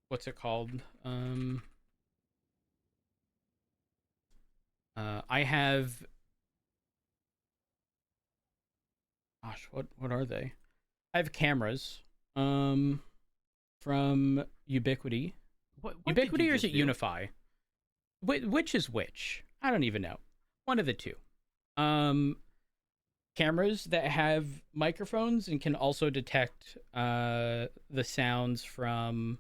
what's it called? I have, gosh, what are they? I have cameras, um, from Ubiquity. What did you Ubiquity or is just it do? Unify? Which is which? I don't even know. One of the two. Um, Cameras that have microphones and can also detect the sounds from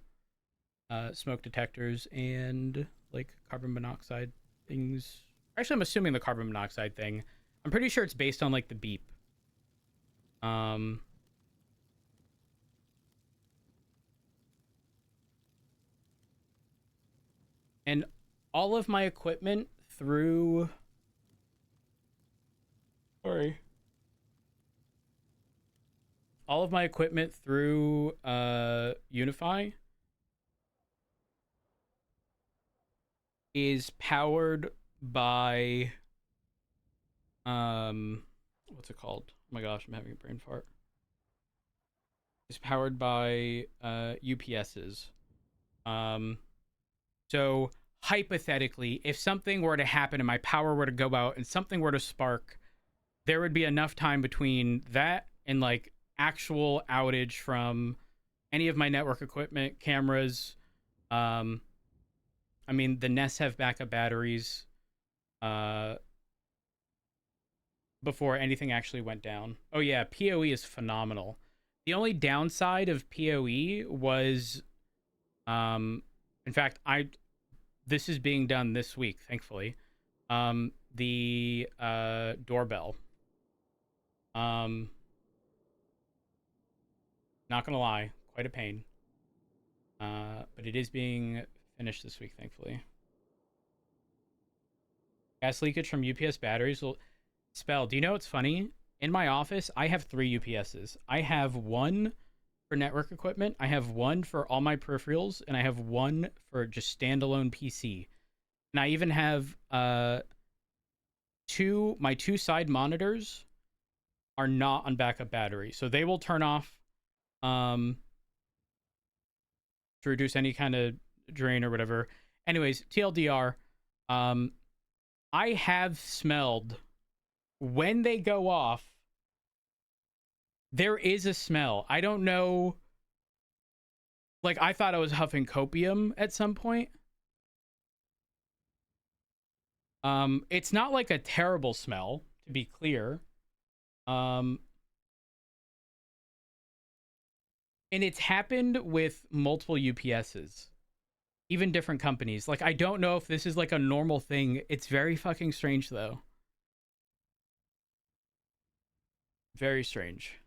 smoke detectors and like carbon monoxide things. Actually, I'm assuming the carbon monoxide thing. I'm pretty sure it's based on like the beep. Um, and all of my equipment through. Sorry. All of my equipment through Unify is powered by what's it called? Oh my gosh, I'm having a brain fart. Is powered by UPSs. Um, so hypothetically, if something were to happen and my power were to go out and something were to spark, there would be enough time between that and like actual outage from any of my network equipment, cameras. Um, I mean, the Nests have backup batteries. Uh, before anything actually went down. Oh yeah, PoE is phenomenal. The only downside of PoE was, um, in fact, I this is being done this week, thankfully. The doorbell. Um, Not gonna lie, quite a pain. But it is being finished this week, thankfully. Gas leakage from UPS batteries will spell. Do you know what's funny? In my office, I have three UPSs. I have one for network equipment. I have one for all my peripherals, and I have one for just standalone PC. And I even have two side monitors are not on backup battery, so they will turn off um, to reduce any kind of drain or whatever. Anyways, TLDR, um, I have smelled when they go off. There is a smell. I don't know. Like I thought I was huffing copium at some point. It's not like a terrible smell, to be clear. Um, and it's happened with multiple UPSs, even different companies. Like I don't know if this is like a normal thing. It's very fucking strange though. Very strange.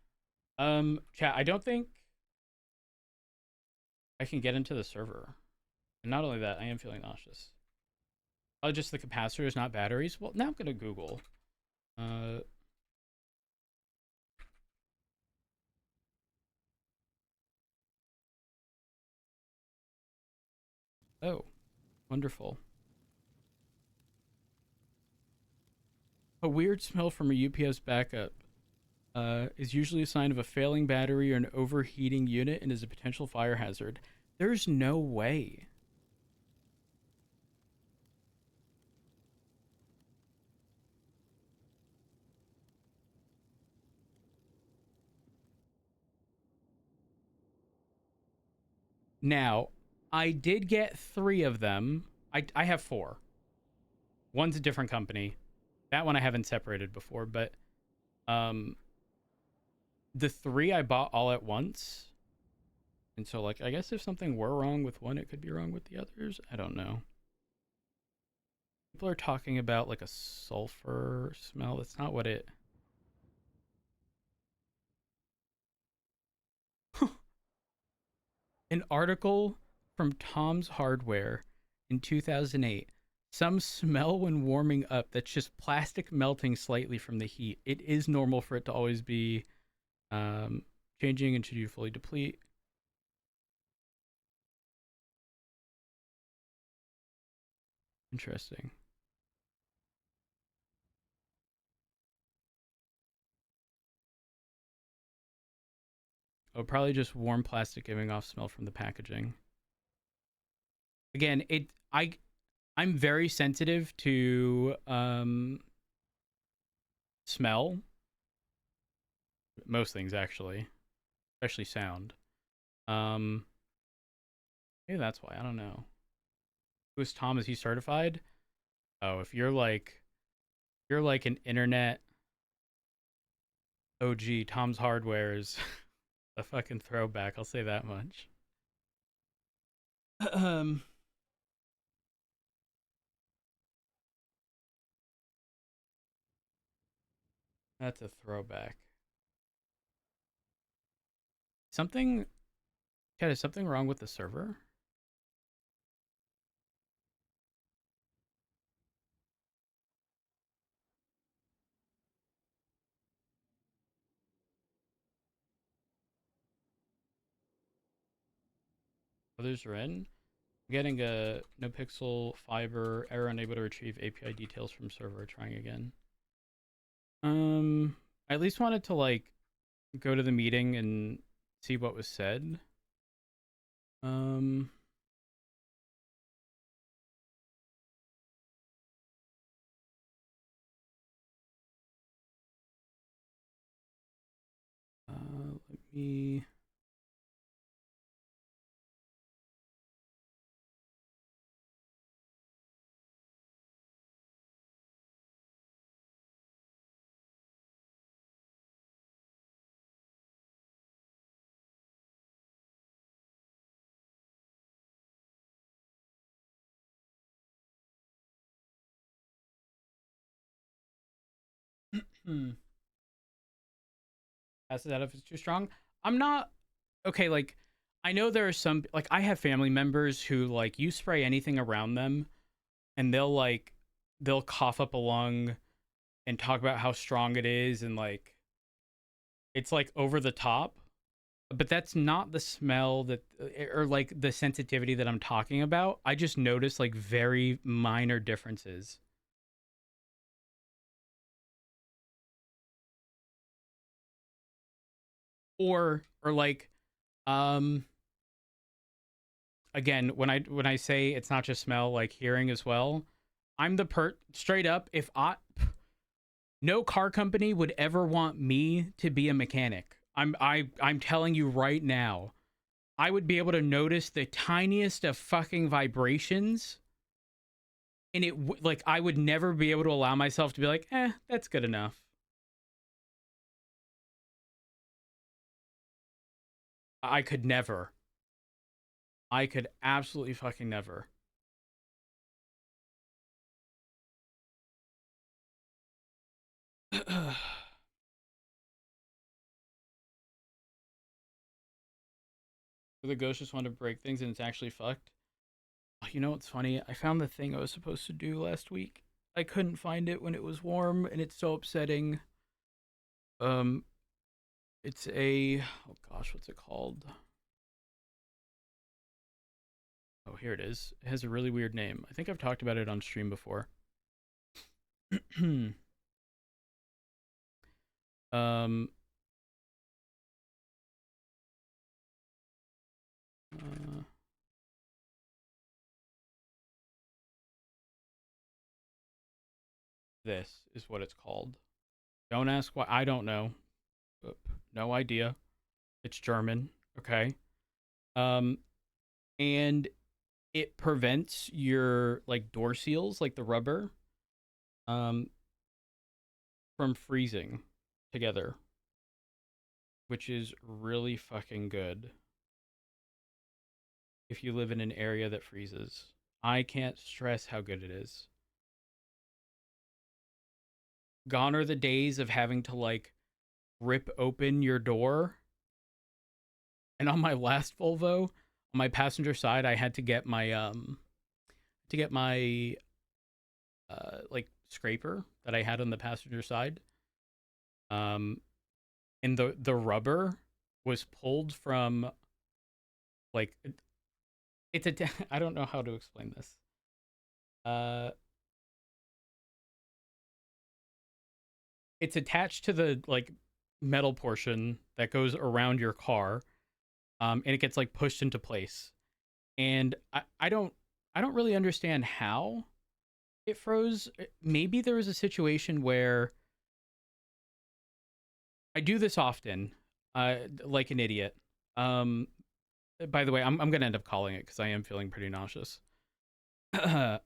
Chat, I don't think I can get into the server. And not only that, I am feeling nauseous. Oh, just the capacitors, not batteries. Well, now I'm gonna Google. Uh, oh, wonderful. A weird smell from a UPS backup is usually a sign of a failing battery or an overheating unit and is a potential fire hazard. There's no way. Now, I did get three of them. I have four. One's a different company. That one I haven't separated before, but um, the three I bought all at once. And so, like, I guess if something were wrong with one, it could be wrong with the others. I don't know. People are talking about like a sulfur smell. That's not what it. An article from Tom's Hardware in 2008. Some smell when warming up that's just plastic melting slightly from the heat. It is normal for it to always be um, changing until you fully deplete. Interesting. Oh, probably just warm plastic giving off smell from the packaging. again, I'm very sensitive to smell, most things actually, especially sound. Um, Maybe that's why, I don't know. Who's Tom? Is he certified? Oh, if you're like an internet OG, Tom's Hardware is a fucking throwback. I'll say that much. Um, that's a throwback. Something, Chad, is something wrong with the server? Others are in. Getting a NoPixel fiber error, unable to retrieve API details from server. Trying again. I at least wanted to like go to the meeting and see what was said. Um, Let me. Hmm. Pass it out if it's too strong. I'm not okay. Like, I know there are some like I have family members who like you spray anything around them and they'll cough up a lung and talk about how strong it is and like it's like over the top. But that's not the smell that or like the sensitivity that I'm talking about. I just noticed like very minor differences. Or like um again, when I say it's not just smell, like hearing as well. I'm the straight up if I no car company would ever want me to be a mechanic. I'm telling you right now. I would be able to notice the tiniest of fucking vibrations and like I would never be able to allow myself to be like, that's good enough. I could never. I could absolutely fucking never. The ghost just wanted to break things and it's actually fucked. Oh, you know what's funny? I found the thing I was supposed to do last week. I couldn't find it when it was warm and it's so upsetting. Um it's a oh gosh, what's it called? Oh, here it is. It has a really weird name. I think I've talked about it on stream before. um uh, this is what it's called. Don't ask why. I don't know. No idea. It's German. Okay. Um, and it prevents your like door seals, like the rubber, um, from freezing together, which is really fucking good if you live in an area that freezes. I can't stress how good it is. Gone are the days of having to like rip open your door. And on my last Volvo, on my passenger side, I had to get my like scraper that I had on the passenger side. Um, and the rubber was pulled from like it's a I don't know how to explain this. Uh, it's attached to the like metal portion that goes around your car, and it gets like pushed into place. And I don't I don't really understand how it froze. Maybe there was a situation where I do this often, like an idiot. Um, by the way, I'm gonna end up calling it because I am feeling pretty nauseous.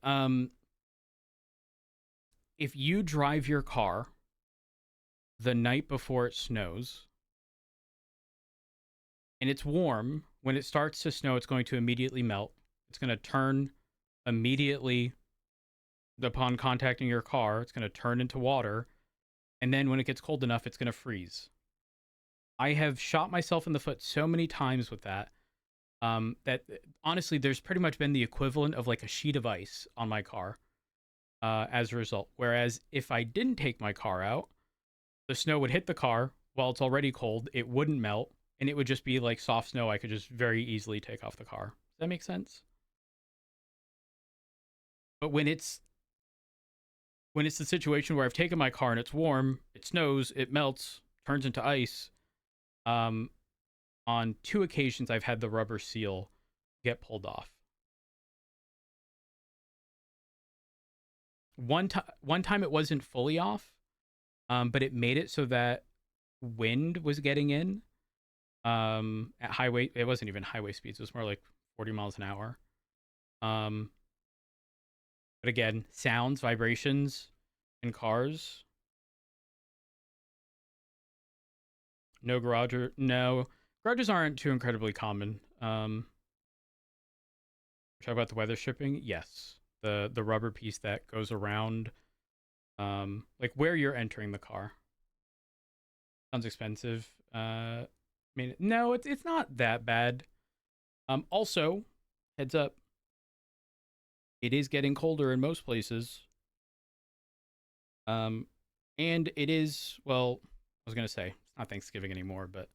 um, if you drive your car the night before it snows and it's warm, when it starts to snow, it's going to immediately melt. It's going to turn immediately upon contacting your car. It's going to turn into water. And then when it gets cold enough, it's going to freeze. I have shot myself in the foot so many times with that. That honestly, there's pretty much been the equivalent of like a sheet of ice on my car as a result. Whereas if I didn't take my car out, the snow would hit the car while it's already cold. It wouldn't melt, and it would just be like soft snow. I could just very easily take off the car. Does that make sense? But when it's the situation where I've taken my car and it's warm, it snows, it melts, turns into ice. Um, on two occasions, I've had the rubber seal get pulled off. One time it wasn't fully off, but it made it so that wind was getting in at highway. It wasn't even highway speeds. It was more like 40 miles an hour. Um, but again, sounds, vibrations in cars. No, garages aren't too incredibly common. Talk about the weather stripping. Yes, the rubber piece that goes around, like where you're entering the car. Sounds expensive. I mean, no, it's not that bad. Also, heads up, it is getting colder in most places. Um, and it is, well, I was gonna say it's not Thanksgiving anymore, but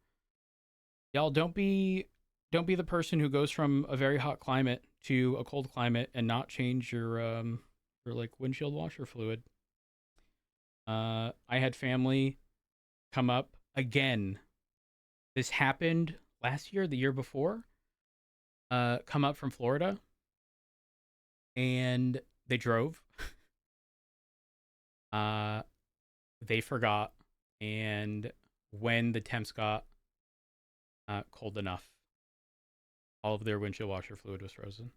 y'all don't be the person who goes from a very hot climate to a cold climate and not change your like windshield washer fluid. I had family come up again. This happened last year, the year before. Come up from Florida and they drove. Uh, they forgot, and when the temps got cold enough, all of their windshield washer fluid was frozen.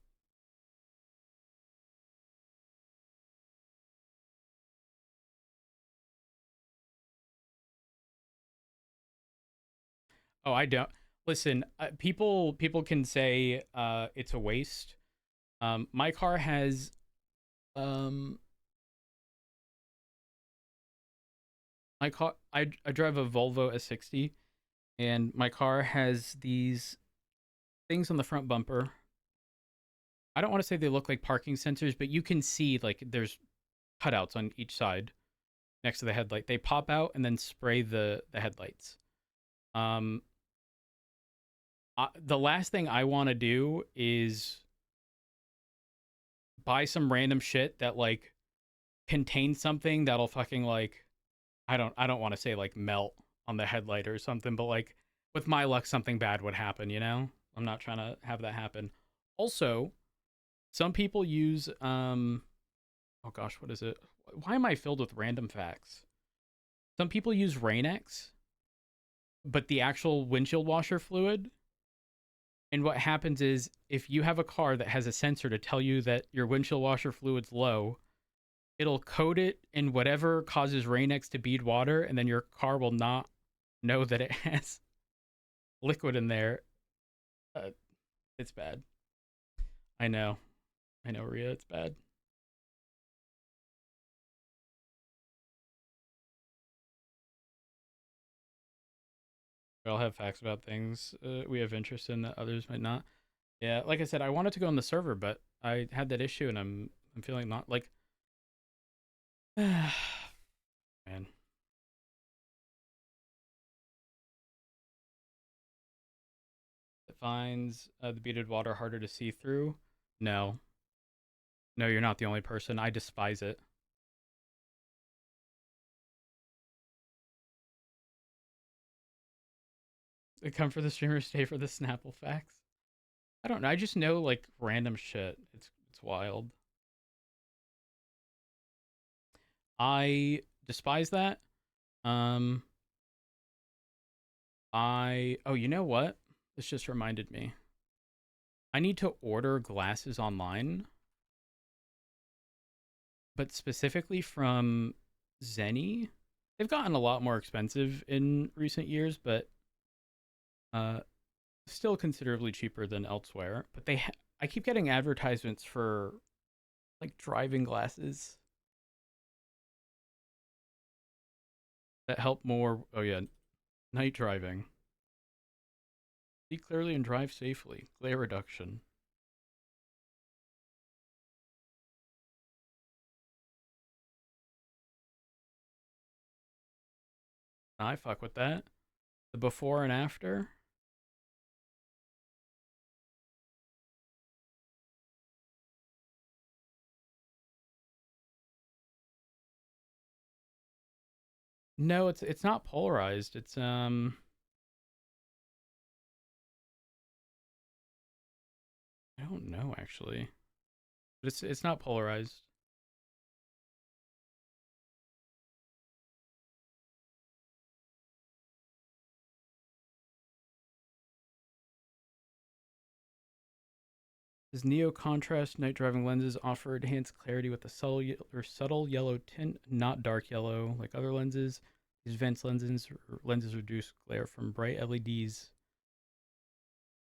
Oh, I don't listen. People can say it's a waste. My car has um my car. I drive a Volvo S60, and my car has these things on the front bumper. I don't want to say they look like parking sensors, but you can see like there's cutouts on each side next to the headlight. They pop out and then spray the headlights. Um, the last thing I want to do is buy some random shit that like contains something that'll fucking like I don't want to say like melt on the headlight or something, but like with my luck something bad would happen, you know? I'm not trying to have that happen. Also, some people use oh gosh, what is it? Why am I filled with random facts? Some people use Rain-X, but the actual windshield washer fluid. And what happens is if you have a car that has a sensor to tell you that your windshield washer fluid's low, it'll coat it in whatever causes Rain-X to bead water, and then your car will not know that it has liquid in there. Uh, it's bad. I know. I know, Rhea. It's bad. We all have facts about things we have interest in that others might not. Yeah, like I said, I wanted to go on the server, but I had that issue, and I'm feeling not like, man. It finds the beaded water harder to see through. No, no, you're not the only person. I despise it. They come for the streamer, stay for the Snapple facts. I don't know. I just know like random shit. It's That's wild. I despise that. Um, oh, you know what? This just reminded me. I need to order glasses online, but specifically from Zenni. They've gotten a lot more expensive in recent years, but uh, still considerably cheaper than elsewhere. But I keep getting advertisements for like driving glasses that help more. Oh yeah, night driving. See clearly and drive safely. Glare reduction. I fuck with that. The before and after. No, it's not polarized. It's I don't know actually. But it's not polarized. His neo contrast night driving lenses offer enhanced clarity with a subtle yellow tint, not dark yellow like other lenses. These Vents lenses reduce glare from bright LEDs.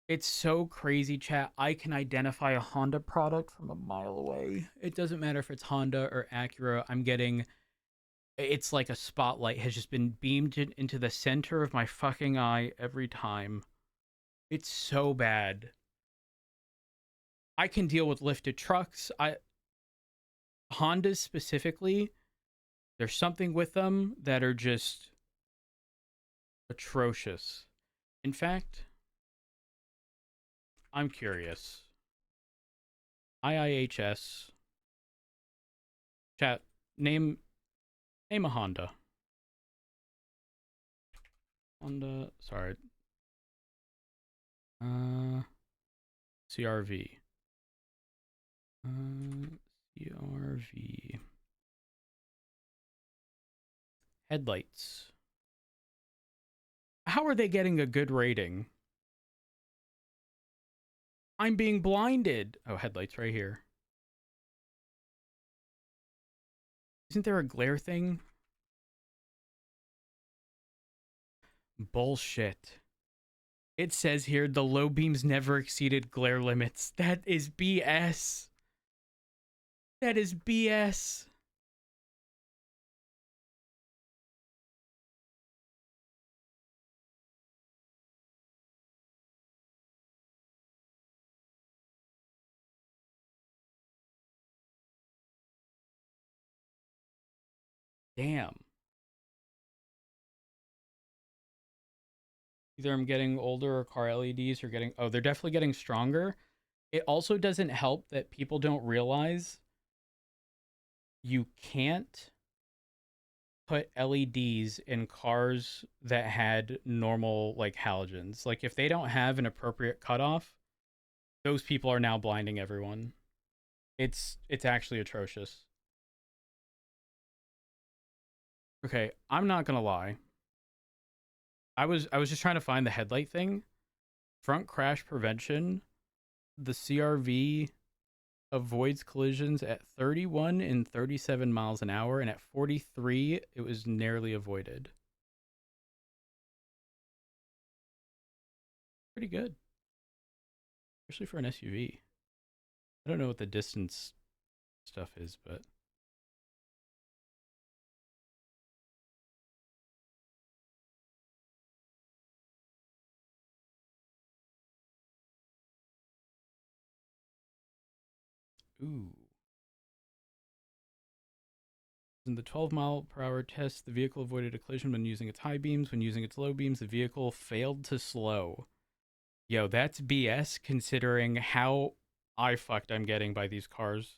It's so crazy, chat. I can identify a Honda product from a mile away. It doesn't matter if it's Honda or Acura. I'm getting it's like a spotlight has just been beamed into the center of my fucking eye every time. It's so bad. I can deal with lifted trucks. Hondas specifically, there's something with them that are just atrocious. In fact, I'm curious. IIHS chat, name a Honda. Honda, sorry. CRV. CRV. Headlights. How are they getting a good rating? I'm being blinded. Oh, headlights right here. Isn't there a glare thing? Bullshit. It says here the low beams never exceeded glare limits. That is BS. That is BS. Damn. Either I'm getting older or car LEDs are getting. Oh, they're definitely getting stronger. It also doesn't help that people don't realize you can't put LEDs in cars that had normal like halogens. Like if they don't have an appropriate cutoff, those people are now blinding everyone. It's actually atrocious. Okay, I'm not gonna lie. I was just trying to find the headlight thing. Front crash prevention. The CRV avoids collisions at 31 and 37 miles an hour, and at 43, it was narrowly avoided. Pretty good, especially for an SUV. I don't know what the distance stuff is, but ooh. In the 12-mile-per-hour test, the vehicle avoided a collision when using its high beams. When using its low beams, the vehicle failed to slow. Yo, that's BS considering how eye fucked I'm getting by these cars.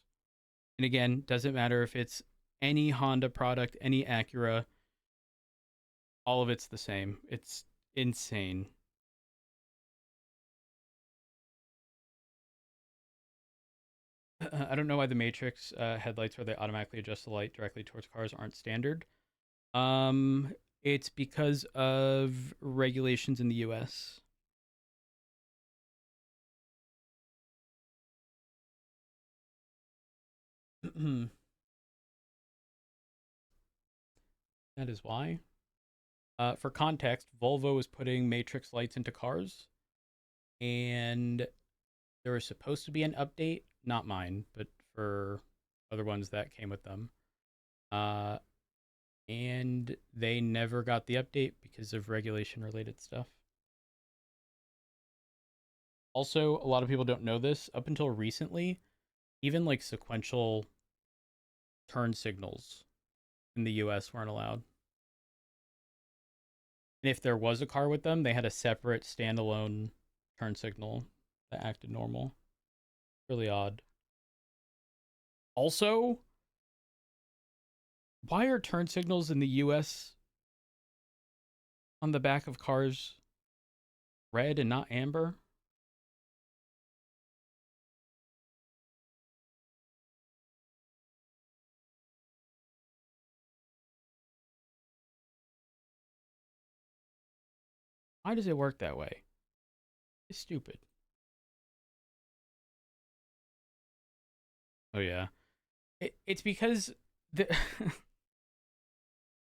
And again, doesn't matter if it's any Honda product, any Acura, all of it's the same. It's insane. I don't know why the Matrix headlights where they automatically adjust the light directly towards cars aren't standard. Um, it's because of regulations in the U.S. That is why. For context, Volvo is putting Matrix lights into cars, and there was supposed to be an update, not mine, but for other ones that came with them. Uh, and they never got the update because of regulation related stuff. Also, a lot of people don't know this. Up until recently, even like sequential turn signals in the US weren't allowed. And if there was a car with them, they had a separate standalone turn signal that acted normal. Really odd. Also, why are turn signals in the US on the back of cars red and not amber? Why does it work that way? It's stupid. Oh yeah. It's because the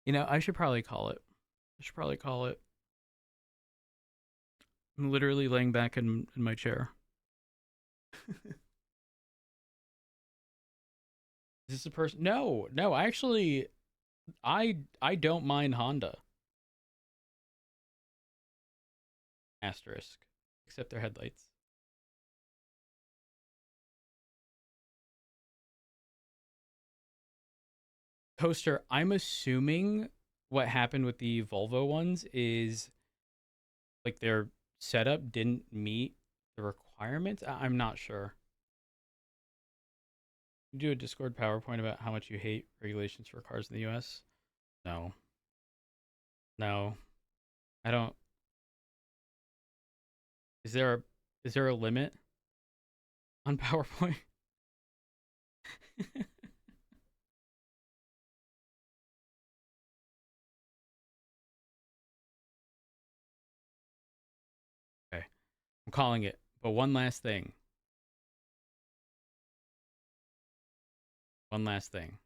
I should probably call it. I should probably call it. I'm literally laying back in my chair. Is this a person? No, no. I don't mind Honda. Asterisk, except their headlights. Toaster. I'm assuming what happened with the Volvo ones is like their setup didn't meet the requirements. I'm not sure. You do a Discord PowerPoint about how much you hate regulations for cars in the US? No, no, I don't. Is there a limit on PowerPoint? Okay, I'm calling it. But one last thing. One last thing.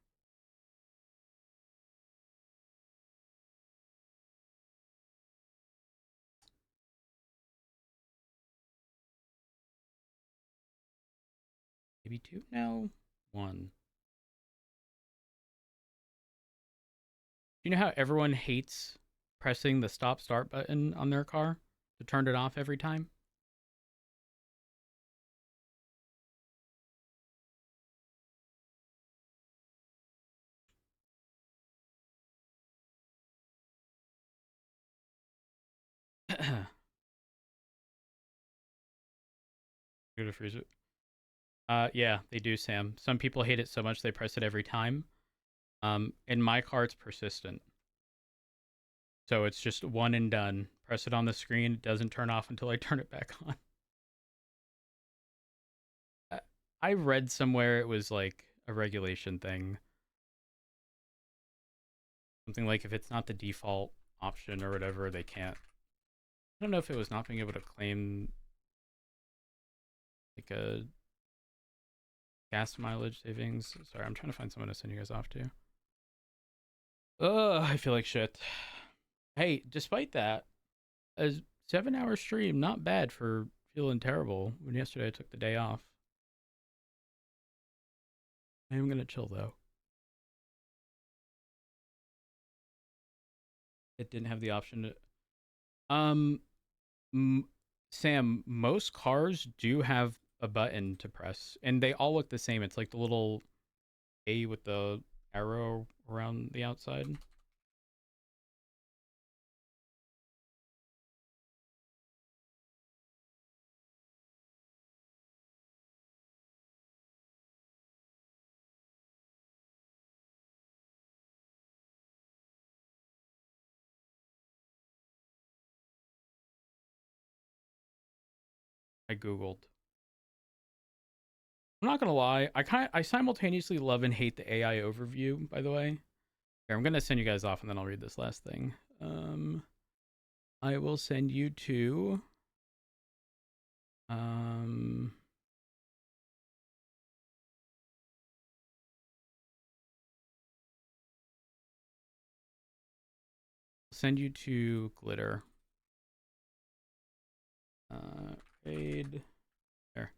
Maybe two? No, one. You know how everyone hates pressing the stop start button on their car to turn it off every time? Go to freeze it. Yeah, they do, Sam. Some people hate it so much they press it every time. In my car, it's persistent. So it's just one and done. Press it on the screen. It doesn't turn off until I turn it back on. I read somewhere it was like a regulation thing. Something like if it's not the default option or whatever, they can't. I don't know if it was not being able to claim like a gas mileage savings. Sorry, I'm trying to find someone to send you guys off to. Ugh, I feel like shit. Hey, despite that, a 7 hour stream, not bad for feeling terrible when yesterday I took the day off. I am gonna chill though. It didn't have the option to. M- Sam, most cars do have a button to press, and they all look the same. It's like the little A with the arrow around the outside. I googled. I'm not gonna lie. I simultaneously love and hate the AI overview. By the way, here I'm gonna send you guys off, and then I'll read this last thing. I will send you to um. Send you to Glitter. Fade there.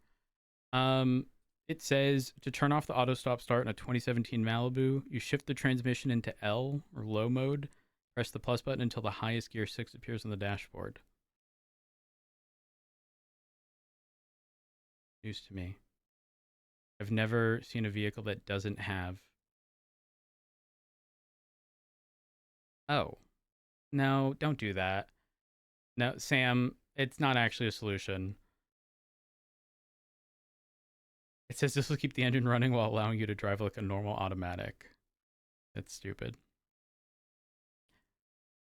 It says to turn off the auto stop start in a 2017 Malibu, you shift the transmission into L or low mode. Press the plus button until the highest gear 6 appears on the dashboard. News to me. I've never seen a vehicle that doesn't have. Oh, no, don't do that. No, Sam, it's not actually a solution. It says this will keep the engine running while allowing you to drive like a normal automatic. It's stupid.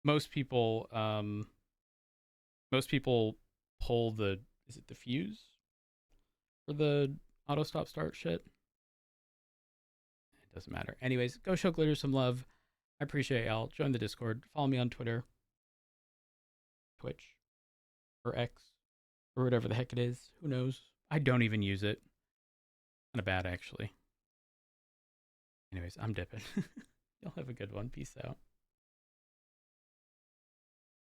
Most people, most people pull the, is it the fuse for the auto stop start shit? It doesn't matter. Anyways, go show Glitter some love. I appreciate y'all. Join the Discord. Follow me on Twitter, Twitch, or X, or whatever the heck it is. Who knows? I don't even use it. Kind of bad, actually. Anyways, I'm dipping. Y'all have a good one. Peace out.